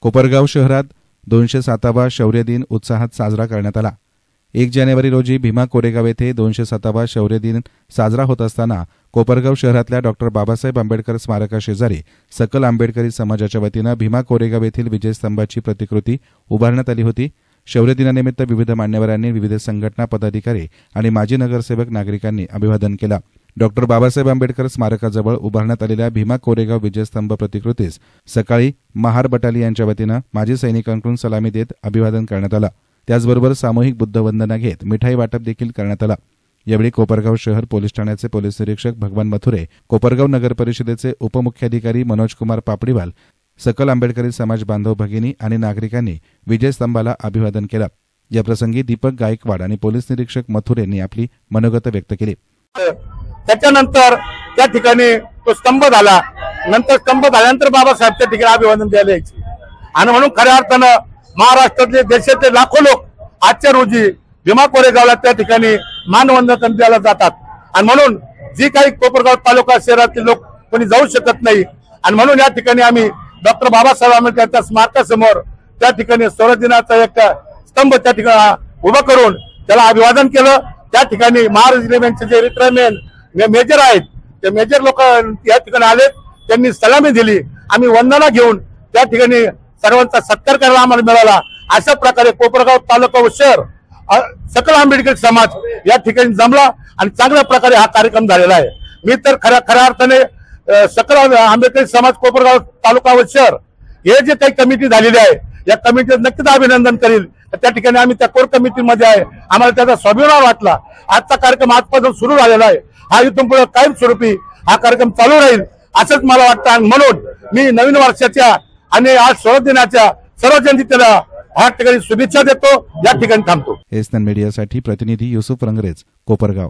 कोपरगाव शहरात 207वा शौर्य दिन उत्साहात साजरा करण्यात आला। 1 जानेवारी रोजी भीमा कोरेगाव येथे 207वा शौर्य दिन साजरा होत असताना कोपरगाव शहरातल्या डॉ. बाबासाहेब आंबेडकर स्मारकाशेजारी सकल आंबेडकरी समाजाच्या वतीनं भीमा कोरेगाव येथील विजयस्तंभाची प्रतिकृती उभारण्यात आली होती। शौर्य दिनानिमित्त विविध मान्यवरांनी, विविध संघटना पदाधिकारी आणि माजी नगरसेवक नागरिकांनी अभिवादन केलं। डॉ. बाबासाहेब आंबेडकर स्मारकाजवळ उभारण्यात आलेल्या भीमा कोरेगाव विजयस्तंभ प्रतिकृतीस सकाळी महार बटालियनच्या वतीनं माजी सैनिकांकडून सलामी देत अभिवादन करण्यात आलं। त्याचबरोबर सामूहिक बुद्धवंदना घेत मिठाई वाटप देखील करण्यात आलं। यावेळी कोपरगाव शहर पोलीस ठाण्याचे पोलीस निरीक्षक भगवान मथुरे, कोपरगाव नगर परिषदेचे उपमुख्याधिकारी मनोज कुमार पापडीवाल, सकल आंबेडकरी समाज बांधव भगिनी आणि नागरिकांनी विजयस्तंभाला अभिवादन केलं। याप्रसंगी दीपक गायकवाड आणि पोलीस निरीक्षक मथुरे यांनी आपली मनोगत व्यक्त केली। त्याच्यानंतर त्या ठिकाणी तो स्तंभ झाला। नंतर स्तंभ झाल्यानंतर बाबासाहेबच्या ठिकाणी अभिवादन द्यायला यायचे आणि म्हणून खऱ्या अर्थानं महाराष्ट्रातले, देशातले लाखो लोक आजच्या रोजी भीमा कोरेगावला त्या ठिकाणी मानवंदना द्यायला जातात आणि म्हणून जी काही कोपरगाव तालुका शहरातील लोक कोणी जाऊ शकत नाही आणि म्हणून या ठिकाणी आम्ही डॉ. बाबासाहेब आंबेडकरांच्या स्मारकासमोर त्या ठिकाणी शौर्य दिनाचा एक स्तंभ त्या ठिकाणी उभा करून त्याला अभिवादन केलं। त्या ठिकाणी महाराज रेजिमेंटचे जे रिटायरमेंट मेजर आहेत ते मेजर लोक या ठिकाणी आले, त्यांनी सलामी दिली। आम्ही वंदना घेऊन त्या ठिकाणी सर्वांचा सत्कार करायला आम्हाला मिळाला। अशा प्रकारे कोपरगाव तालुका व शहर सकल आंबेडकर समाज या ठिकाणी जमला आणि चांगल्या प्रकारे हा कार्यक्रम झालेला आहे। मी तर खऱ्या अर्थाने सकल आंबेडकर समाज कोपरगाव तालुका व शहर हे जे काही कमिटी झालेली आहे या कमिटीचं नक्कीच अभिनंदन करील। त्या ठिकाणी आम्ही त्या कोर कमिटीमध्ये आहे, आम्हाला त्याचा स्वाभिमान वाटला। आजचा कार्यक्रम आजपासून सुरू झालेला आहे, हा इथून पुढे कायमस्वरूपी हा कार्यक्रम चालू राहील असंच मला वाटतं आणि म्हणून मी नवीन वर्षाच्या आणि आज शौर्य दिनाच्या सर्व जनतेला या ठिकाणी शुभेच्छा देतो। या ठिकाणी थांबतो। एसएन मीडियासाठी प्रतिनिधी युसुफ रंगरेज, कोपरगाव।